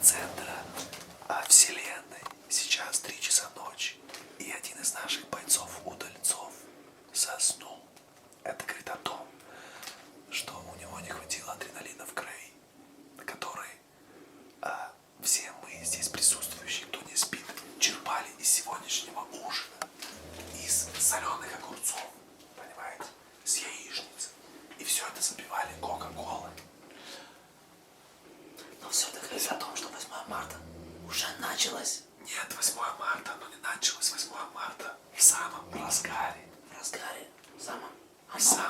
центра Вселенной. Сейчас 3 часа ночи. И один из наших бойцов-удальцов заснул. Это говорит о том, что у него не хватило адреналина в крови, который все мы здесь присутствующие, кто не спит, черпали из сегодняшнего ужина, из соленых огурцов, понимаете, с яичницы. И все это запивали кока-колой. Но все это говорит о том, что 8 марта уже началось. Нет, 8 марта, оно не началось. 8 марта в самом разгаре. В разгаре. В самом. В самом